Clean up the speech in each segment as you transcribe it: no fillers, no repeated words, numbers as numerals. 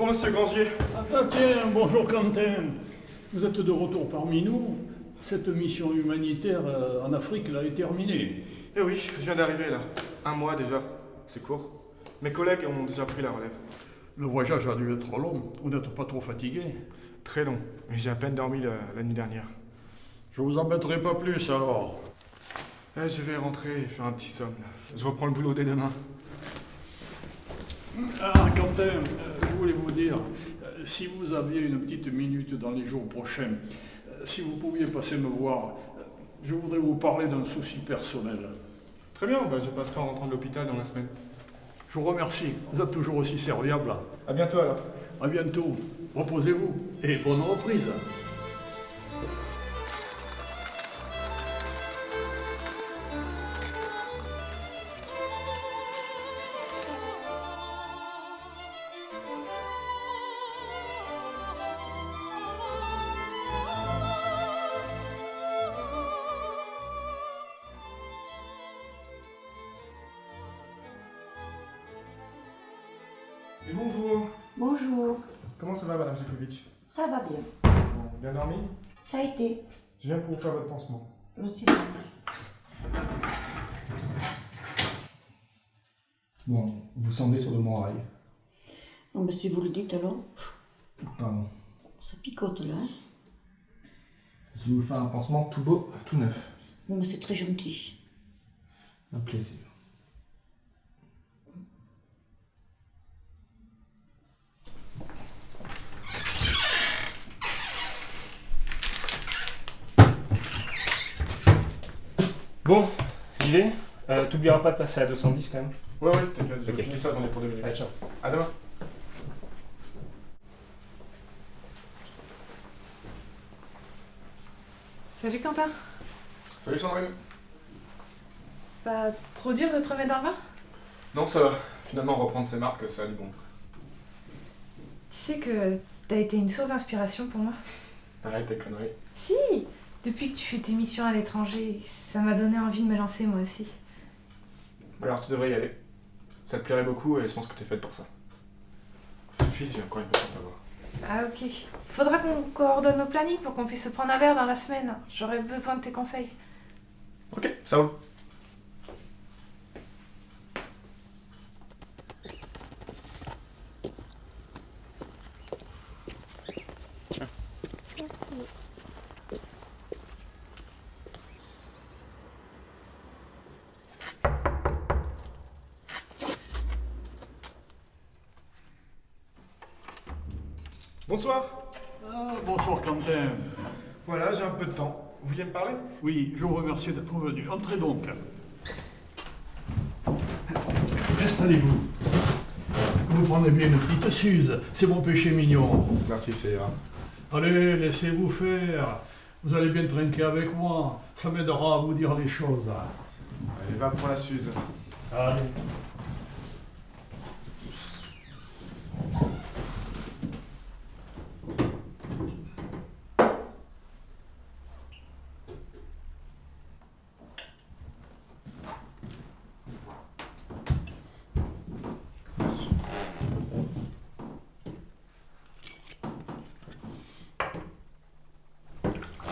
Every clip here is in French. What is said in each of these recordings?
Bonjour Monsieur Grangier. Ah tiens, bonjour Quentin. Vous êtes de retour parmi nous. Cette mission humanitaire en Afrique là, est terminée. Eh oui, je viens d'arriver là. 1 mois déjà. C'est court. Mes collègues ont déjà pris la relève. Le voyage a dû être long. Vous n'êtes pas trop fatigué? Très long. J'ai à peine dormi la nuit dernière. Je vous embêterai pas plus alors. Je vais rentrer et faire un petit somme là. Je reprends le boulot dès demain. Ah Quentin, je voulais vous dire, si vous aviez une petite minute dans les jours prochains, si vous pouviez passer me voir, je voudrais vous parler d'un souci personnel. Très bien, je passerai en rentrant de l'hôpital dans la semaine. Je vous remercie, vous êtes toujours aussi serviable. À bientôt alors. À bientôt, reposez-vous et bonne reprise. Et bonjour. Bonjour, Comment ça va Madame Zekovic? ça va bien. Bon, bien dormi? Ça a été. Je viens pour vous faire votre pansement. Merci. Bon, vous semblez sur de bons rails. Non, mais si vous le dites alors, Pardon. ça picote là. Hein? Je vais vous faire un pansement tout beau, tout neuf. Non, mais c'est très gentil. Un plaisir. Bon, j'y vais. T'oublieras pas de passer à 210 quand même. Ouais, t'inquiète, je Ok. finis ça, j'en ai pour 2 minutes. Allez, ciao. À demain. Salut Quentin. Salut Sandrine. Pas trop dur de te remettre dans le bain? Non, ça va. Finalement, reprendre ses marques, ça a du bon. Tu sais que t'as été une source d'inspiration pour moi. Arrête tes conneries. Si. Depuis que tu fais tes missions à l'étranger, ça m'a donné envie de me lancer moi aussi. Alors, tu devrais y aller. Ça te plairait beaucoup et je pense que t'es faite pour ça. Suffit, j'ai encore une personne à voir. Ah ok. Faudra qu'on coordonne nos plannings pour qu'on puisse se prendre un verre dans la semaine. J'aurais besoin de tes conseils. Ok, ça roule. Bonsoir. Ah, bonsoir Quentin. Voilà, j'ai un peu de temps. Vous vouliez me parler? Oui, je vous remercie d'être venu. Entrez donc. Installez-vous. Vous prenez bien une petite suze, c'est mon péché mignon. Merci, c'est rare. Allez, laissez-vous faire. Vous allez bien trinquer avec moi. Ça m'aidera à vous dire les choses. Allez, va pour la Suze. Allez. Merci.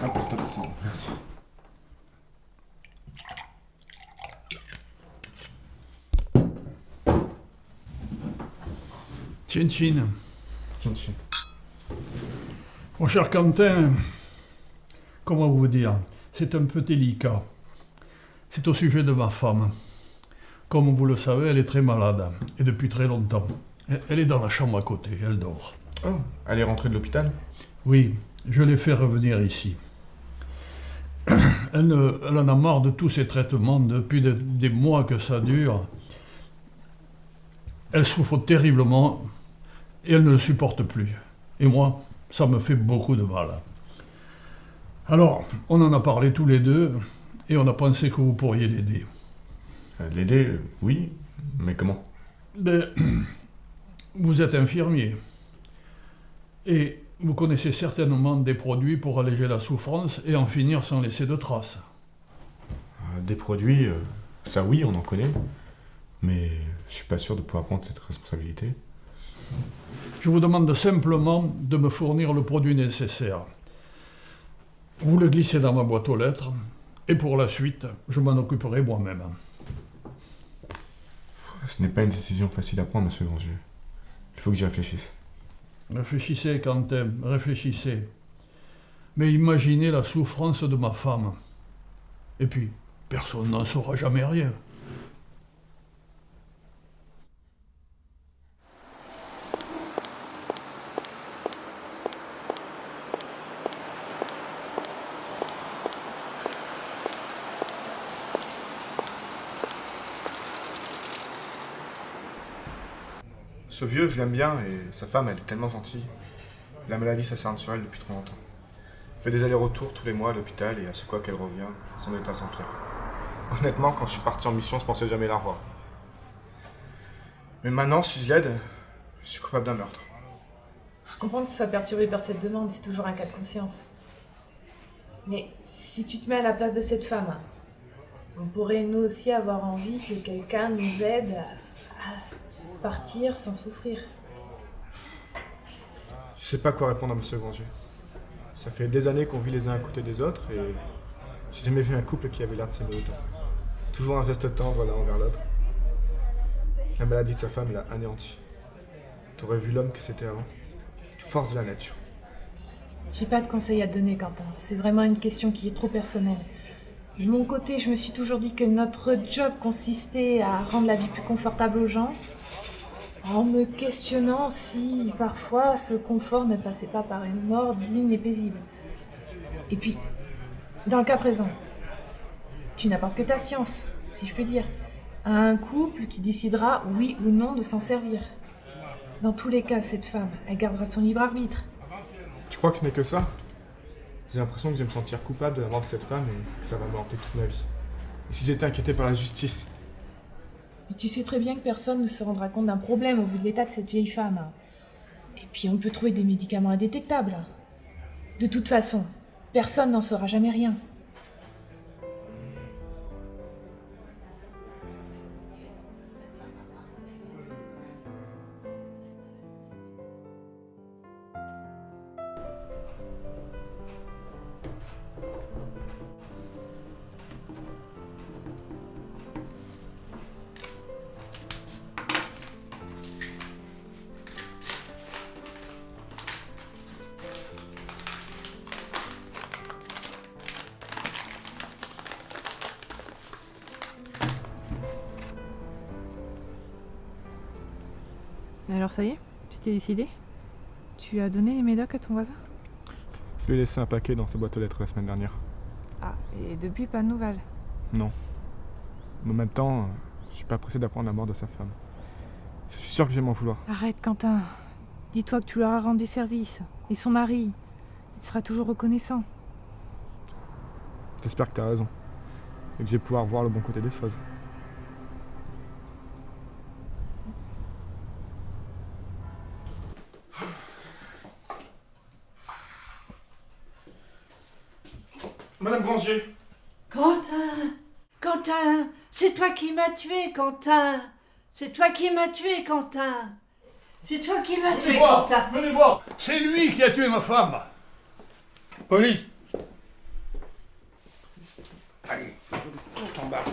Important. Merci. Tchin tchin. Chin. Mon cher Quentin, comment vous dire, c'est un peu délicat. C'est au sujet de ma femme. Comme vous le savez, elle est très malade, et depuis très longtemps. Elle est dans la chambre à côté, elle dort. Oh, elle est rentrée de l'hôpital? Oui, je l'ai fait revenir ici. Elle en a marre de tous ces traitements depuis des mois que ça dure. Elle souffre terriblement et elle ne le supporte plus. Et moi, ça me fait beaucoup de mal. Alors, on en a parlé tous les deux et on a pensé que vous pourriez l'aider. L'aider, oui, mais comment? Ben, vous êtes infirmier et vous connaissez certainement des produits pour alléger la souffrance et en finir sans laisser de traces. Des produits, ça oui, on en connaît, mais je suis pas sûr de pouvoir prendre cette responsabilité. Je vous demande simplement de me fournir le produit nécessaire. Vous le glissez dans ma boîte aux lettres, et pour la suite, je m'en occuperai moi-même. Ce n'est pas une décision facile à prendre, monsieur Granger. Il faut que j'y réfléchisse. Réfléchissez, Quentin, réfléchissez. Mais imaginez la souffrance de ma femme. Et puis, personne n'en saura jamais rien. Ce vieux, je l'aime bien, et sa femme, elle est tellement gentille. La maladie s'acharne sur elle depuis trop longtemps. Elle fait des allers-retours tous les mois à l'hôpital, et à chaque fois qu'elle revient, son état s'empire. Honnêtement, quand je suis parti en mission, je pensais jamais la revoir. Mais maintenant, si je l'aide, je suis coupable d'un meurtre. Je comprends que tu sois perturbé par cette demande, c'est toujours un cas de conscience. Mais si tu te mets à la place de cette femme, on pourrait nous aussi avoir envie que quelqu'un nous aide à partir sans souffrir. Je sais pas quoi répondre à monsieur Granger. Ça fait des années qu'on vit les uns à côté des autres, et j'ai jamais vu un couple qui avait l'air de s'aimer autant. Toujours un geste tendre l'un envers l'autre. La maladie de sa femme l'a anéanti. T'aurais vu l'homme que c'était avant. Force de la nature. J'ai pas de conseils à te donner, Quentin. C'est vraiment une question qui est trop personnelle. De mon côté, je me suis toujours dit que notre job consistait à rendre la vie plus confortable aux gens, en me questionnant si, parfois, ce confort ne passait pas par une mort digne et paisible. Et puis, dans le cas présent, tu n'apportes que ta science, si je puis dire, à un couple qui décidera, oui ou non, de s'en servir. Dans tous les cas, cette femme, elle gardera son libre arbitre. Tu crois que ce n'est que ça? J'ai l'impression que je vais me sentir coupable de la mort de cette femme et que ça va me hanter toute ma vie. Et si j'étais inquiété par la justice? Mais tu sais très bien que personne ne se rendra compte d'un problème au vu de l'état de cette vieille femme. Et puis on peut trouver des médicaments indétectables. De toute façon, personne n'en saura jamais rien. Alors ça y est, tu t'es décidé? Tu as donné les médocs à ton voisin? Je lui ai laissé un paquet dans sa boîte aux lettres la semaine dernière. Ah, et depuis pas de nouvelles? Non. Mais en même temps, je suis pas pressé d'apprendre la mort de sa femme. Je suis sûr que je vais m'en vouloir. Arrête, Quentin. Dis-toi que tu leur as rendu service. Et son mari, il sera toujours reconnaissant. J'espère que t'as raison. Et que je vais pouvoir voir le bon côté des choses. Madame Granger! Quentin! Quentin! C'est toi qui m'as tué, Quentin! C'est toi qui m'as tué, Quentin! C'est toi qui m'as tué, Quentin! Venez voir, c'est lui qui a tué ma femme. Police! Allez, je t'embarque.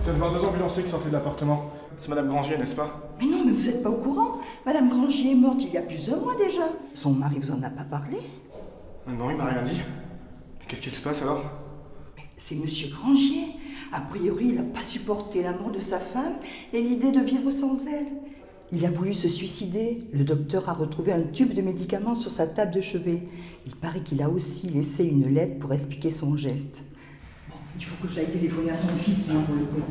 Je viens de voir 2 ambulanciers qui sortaient de l'appartement. C'est Madame Granger, n'est-ce pas? Mais non, mais vous n'êtes pas au courant. Madame Granger est morte il y a plusieurs mois déjà. Son mari vous en a pas parlé? Non, il m'a rien dit. Mais qu'est-ce qui se passe alors? C'est Monsieur Granger. A priori, il n'a pas supporté la mort de sa femme et l'idée de vivre sans elle. Il a voulu se suicider. Le docteur a retrouvé un tube de médicaments sur sa table de chevet. Il paraît qu'il a aussi laissé une lettre pour expliquer son geste. Bon, il faut que j'aille téléphoner à son fils, pour le coup.